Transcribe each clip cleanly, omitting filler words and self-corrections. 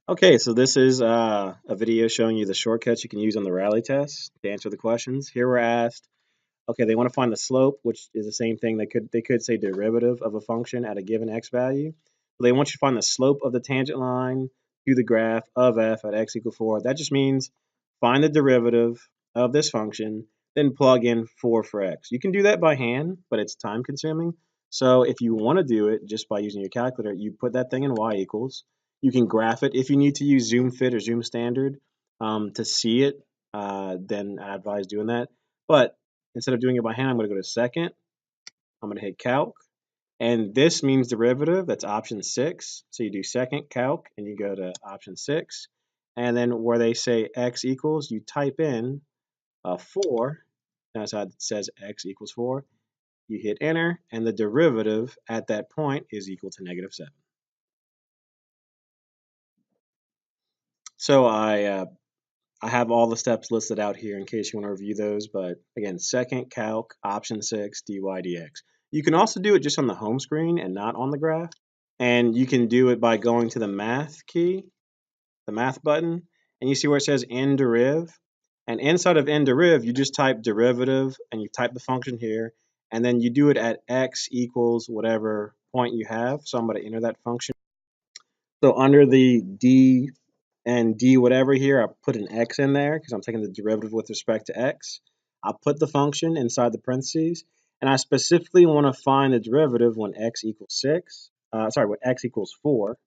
Okay, so this is a video showing you the shortcuts you can use on the Rally test to answer the questions. Here we're asked, okay, they want to find the slope, which is the same thing. They could say derivative of a function at a given x value. But they want you to find the slope of the tangent line to the graph of f at x equals 4. That just means find the derivative of this function, then plug in 4 for x. You can do that by hand, but it's time consuming. So if you want to do it just by using your calculator, you put that thing in y equals. You can graph it. If you need to use zoom fit or zoom standard to see it, then I advise doing that. But instead of doing it by hand, I'm going to go to second. I'm going to hit calc. And this means derivative. That's option 6. So you do second calc and you go to option 6. And then where they say x equals, you type in 4. That's how it says x equals 4. You hit enter, and the derivative at that point is equal to -7. So I have all the steps listed out here in case you want to review those. But again, second calc, option 6, dy dx. You can also do it just on the home screen and not on the graph. And you can do it by going to the math key, the math button, and you see where it says nderiv. And inside of nderiv, you just type derivative and you type the function here. And then you do it at x equals whatever point you have. So I'm going to enter that function. So under the d and d whatever here, I put an x in there because I'm taking the derivative with respect to x. I put the function inside the parentheses, and I specifically want to find the derivative when x equals 6. When x equals 4.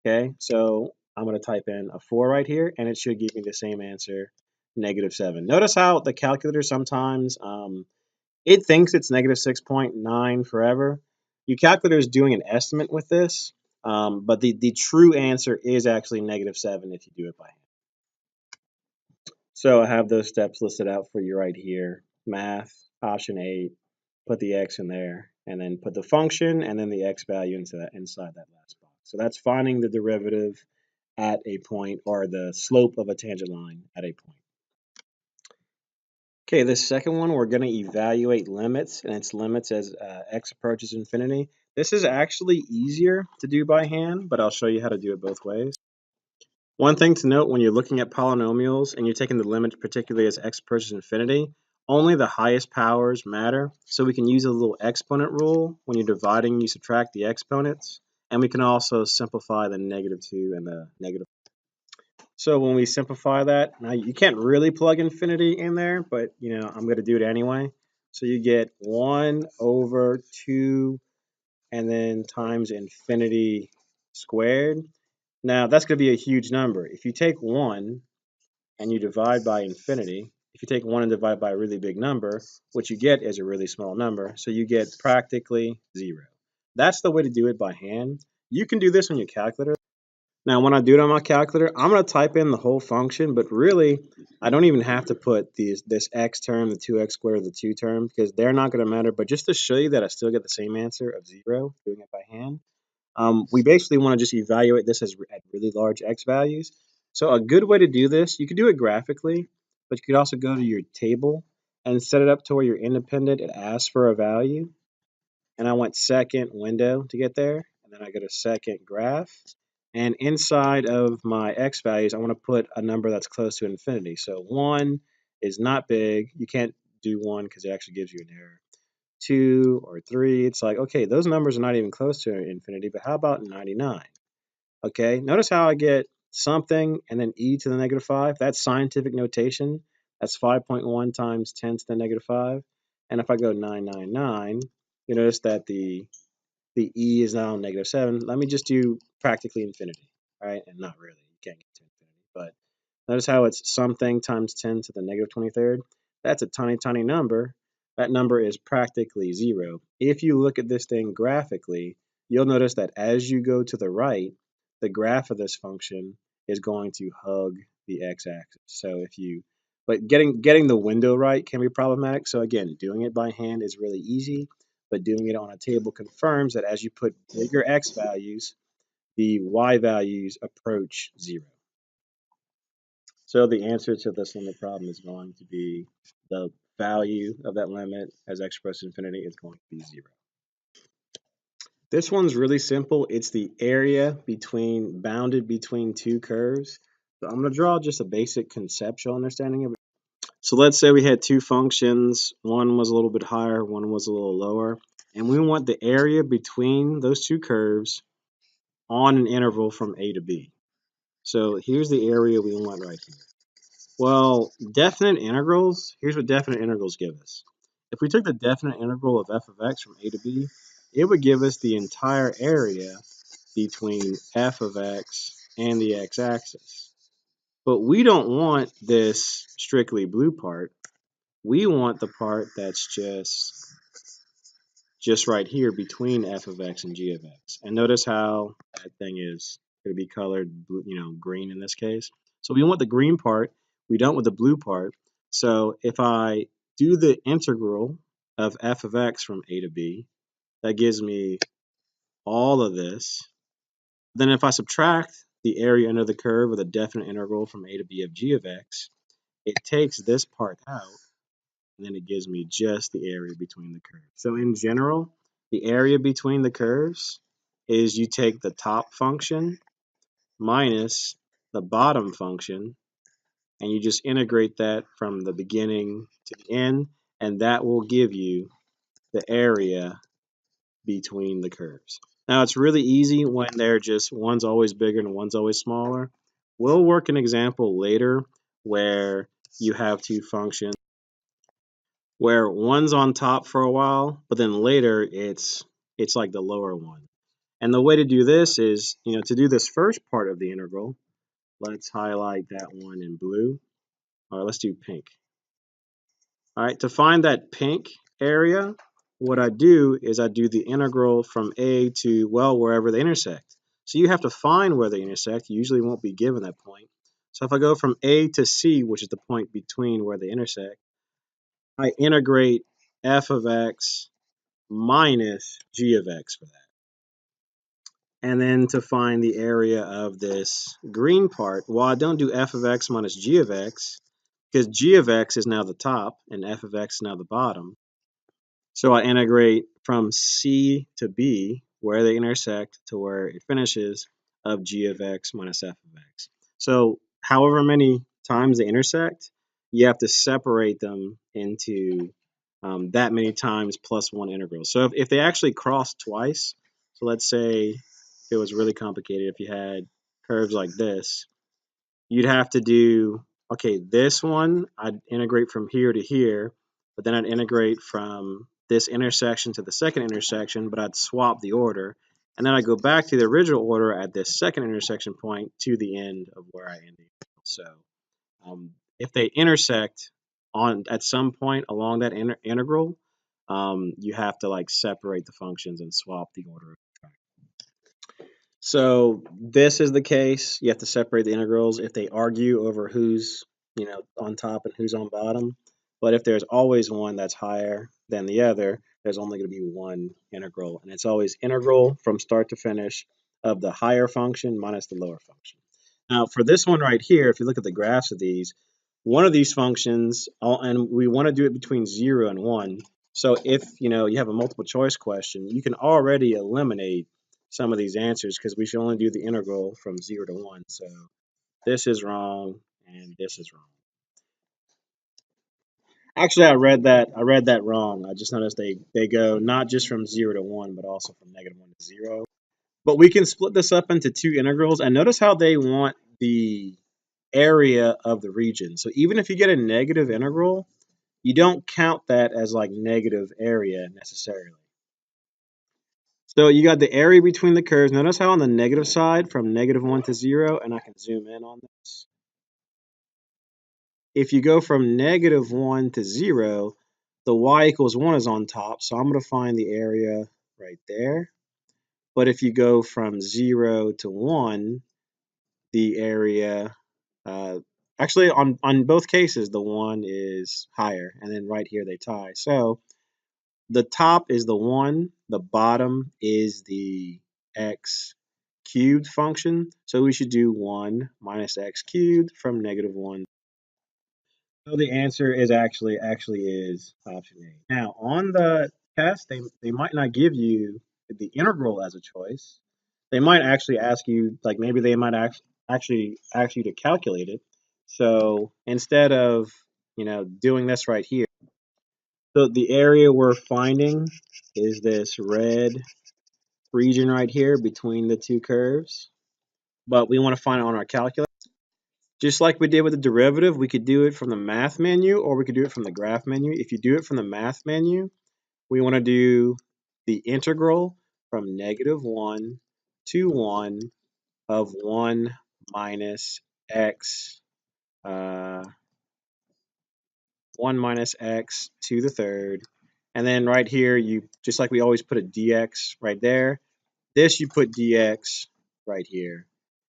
Okay, so I'm going to type in a 4 right here, and it should give me the same answer, -7. Notice how the calculator sometimes it thinks it's -6.9 forever. Your calculator is doing an estimate with this, but the true answer is actually -7 if you do it by hand. So I have those steps listed out for you right here. Math, option 8, put the x in there, and then put the function and then the x value inside that last box. So that's finding the derivative at a point, or the slope of a tangent line at a point. Okay, this second one, we're going to evaluate limits, and its limits as x approaches infinity. This is actually easier to do by hand, but I'll show you how to do it both ways. One thing to note when you're looking at polynomials and you're taking the limit, particularly as x approaches infinity, only the highest powers matter. So we can use a little exponent rule. When you're dividing, you subtract the exponents. And we can also simplify the -2 and the negative. So when we simplify that, now you can't really plug infinity in there, but I'm going to do it anyway. So you get 1 over 2 and then times infinity squared. Now that's going to be a huge number. If you take 1 and you divide by infinity, if you take 1 and divide by a really big number, what you get is a really small number. So you get practically 0. That's the way to do it by hand. You can do this on your calculator. Now, when I do it on my calculator, I'm going to type in the whole function, but really, I don't even have to put this x term, the 2x squared, the 2 term, because they're not going to matter. But just to show you that I still get the same answer of 0 doing it by hand, we basically want to just evaluate this at really large x values. So a good way to do this, you could do it graphically, but you could also go to your table and set it up to where you're independent. It asks for a value, and I went second window to get there, and then I go to second graph. And inside of my x values, I want to put a number that's close to infinity. So 1 is not big. You can't do 1 because it actually gives you an error. 2 or 3, it's like, okay, those numbers are not even close to infinity, but how about 99? Okay, notice how I get something and then e to the -5. That's scientific notation. That's 5.1 times 10 to the -5. And if I go 999, you notice that the e is now -7. Let me just do practically infinity, right? And not really. You can't get to infinity. But notice how it's something times 10 to the -23rd. That's a tiny, tiny number. That number is practically 0. If you look at this thing graphically, you'll notice that as you go to the right, the graph of this function is going to hug the x-axis. So but getting the window right can be problematic. So again, doing it by hand is really easy, but doing it on a table confirms that as you put bigger x values, the y values approach 0. So the answer to this limit problem is going to be the value of that limit as x approaches infinity is going to be 0. This one's really simple. It's the area bounded between two curves. So I'm going to draw just a basic conceptual understanding of it. So let's say we had two functions. One was a little bit higher, one was a little lower. And we want the area between those two curves on an interval from A to B. So here's the area we want right here. Well, definite integrals, here's what definite integrals give us. If we took the definite integral of f of x from A to B, it would give us the entire area between f of x and the x-axis. But we don't want this strictly blue part. We want the part that's just right here between f of x and g of x. And notice how that thing is going to be colored blue, green in this case. So we want the green part. We don't want the blue part. So if I do the integral of f of x from a to b, that gives me all of this. Then if I subtract the area under the curve with a definite integral from a to b of g of x, it takes this part out, and then it gives me just the area between the curves. So in general, the area between the curves is you take the top function minus the bottom function, and you just integrate that from the beginning to the end, and that will give you the area between the curves. Now it's really easy when they're just one's always bigger and one's always smaller. We'll work an example later where you have two functions where one's on top for a while, but then later it's like the lower one. And the way to do this is, to do this first part of the integral, let's highlight that one in blue. All right, let's do pink. All right, to find that pink area, what I do is I do the integral from A to, well, wherever they intersect. So you have to find where they intersect. You usually won't be given that point. So if I go from A to C, which is the point between where they intersect, I integrate f of x minus g of x for that. And then to find the area of this green part, well, I don't do f of x minus g of x, because g of x is now the top and f of x is now the bottom. So I integrate from C to B, where they intersect to where it finishes, of g of x minus f of x. So however many times they intersect, you have to separate them into that many times plus one integral. So if they actually cross twice, so let's say it was really complicated, if you had curves like this, you'd have to do, okay, this one, I'd integrate from here to here, but then I'd integrate from this intersection to the second intersection, but I'd swap the order. And then I go back to the original order at this second intersection point to the end of where I ended. So if they intersect at some point along that integral, you have to like separate the functions and swap the order. So this is the case. You have to separate the integrals if they argue over who's, on top and who's on bottom. But if there's always one that's higher than the other, there's only going to be one integral. And it's always integral from start to finish of the higher function minus the lower function. Now, for this one right here, if you look at the graphs of these, one of these functions, and we want to do it between 0 and 1. So if, you have a multiple choice question, you can already eliminate some of these answers because we should only do the integral from 0 to 1. So this is wrong and this is wrong. Actually, I read that wrong. I just noticed they go not just from 0 to 1, but also from -1 to 0. But we can split this up into two integrals, and notice how they want the area of the region. So even if you get a negative integral, you don't count that as like negative area necessarily. So you got the area between the curves. Notice how on the negative side from -1 to 0, and I can zoom in on this. If you go from -1 to 0, the y equals 1 is on top, so I'm going to find the area right there. But if you go from 0 to 1, the area, actually on both cases, the 1 is higher, and then right here they tie. So the top is the 1, the bottom is the x cubed function. So we should do 1 minus x cubed from -1. So the answer is actually is option A. Now on the test, they might not give you the integral as a choice, they might actually ask you, like maybe they might actually ask you to calculate it. So instead of, doing this right here, so the area we're finding is this red region right here between the two curves, but we want to find it on our calculator. Just like we did with the derivative, we could do it from the math menu or we could do it from the graph menu. If you do it from the math menu, we want to do the integral from -1 to 1 of 1 minus x, 1 minus x to the third. And then right here, you just like we always put a dx right there. This you put dx right here.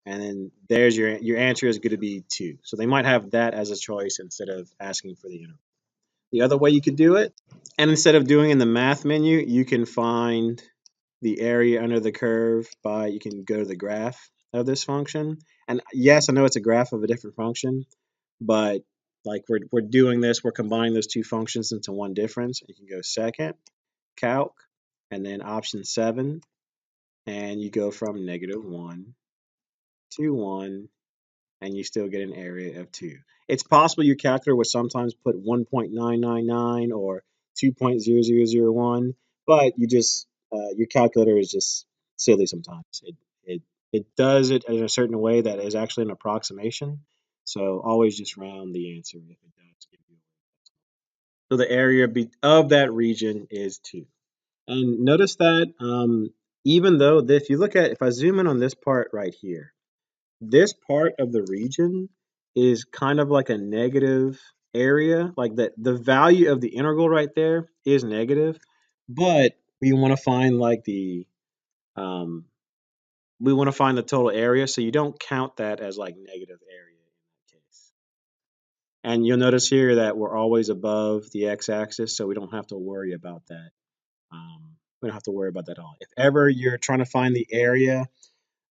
And then there's your answer is going to be 2. So they might have that as a choice instead of asking for the integral. The other way you could do it, and instead of doing in the math menu, you can find the area under the curve you can go to the graph of this function. And yes, I know it's a graph of a different function, but like we're doing this, we're combining those two functions into one difference. You can go second, calc, and then option 7, and you go from -1 to 1, and you still get an area of 2. It's possible your calculator would sometimes put 1.999 or 2.0001, but your calculator is just silly sometimes. It does it in a certain way that is actually an approximation. So always just round the answer if it does give you. So the area of that region is 2. And notice that even though if you look at, if I zoom in on this part right here, this part of the region is kind of like a negative area, like the value of the integral right there is negative, but we want to find like um, we want to find the total area, so you don't count that as like negative area in that case. And you'll notice here that we're always above the x-axis, so we don't have to worry about that. We don't have to worry about that at all. If ever you're trying to find the area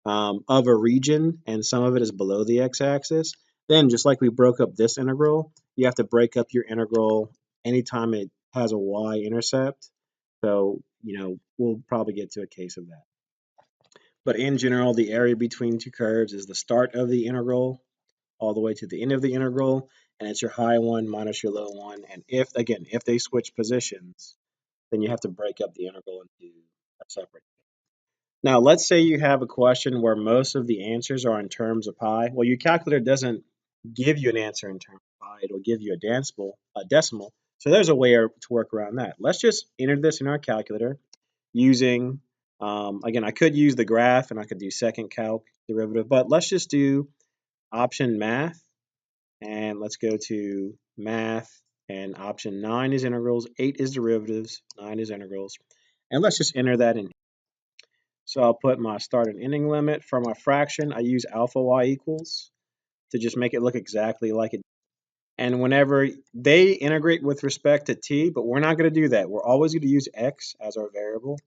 of a region and some of it is below the x-axis, then just like we broke up this integral, you have to break up your integral anytime it has a y-intercept. So, we'll probably get to a case of that. But in general, the area between two curves is the start of the integral all the way to the end of the integral, and it's your high one minus your low one. And if they switch positions, then you have to break up the integral into a separate. Now, let's say you have a question where most of the answers are in terms of pi. Well, your calculator doesn't give you an answer in terms of pi. It'll give you a decimal. So there's a way to work around that. Let's just enter this in our calculator using, again, I could use the graph and I could do second calc derivative, but let's just do option math. And let's go to math, and option 9 is integrals, 8 is derivatives, 9 is integrals. And let's just enter that in. So I'll put my start and ending limit. For my fraction, I use alpha y equals to just make it look exactly like it. And whenever they integrate with respect to t, but we're not going to do that. We're always going to use x as our variable.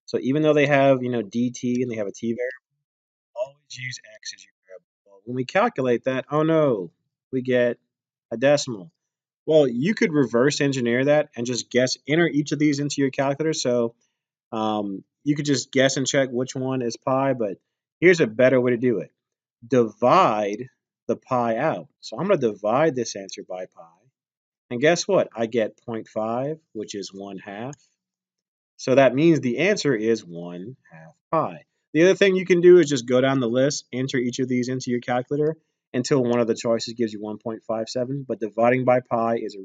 So even though they have, dt and they have a t variable, always use x as your variable. Well, when we calculate that, oh no, we get a decimal. Well, you could reverse engineer that and just enter each of these into your calculator. So you could just guess and check which one is pi, but here's a better way to do it. Divide the pi out. So I'm going to divide this answer by pi. And guess what? I get 0.5, which is 1/2. So that means the answer is 1/2 pi. The other thing you can do is just go down the list, enter each of these into your calculator until one of the choices gives you 1.57. But dividing by pi is a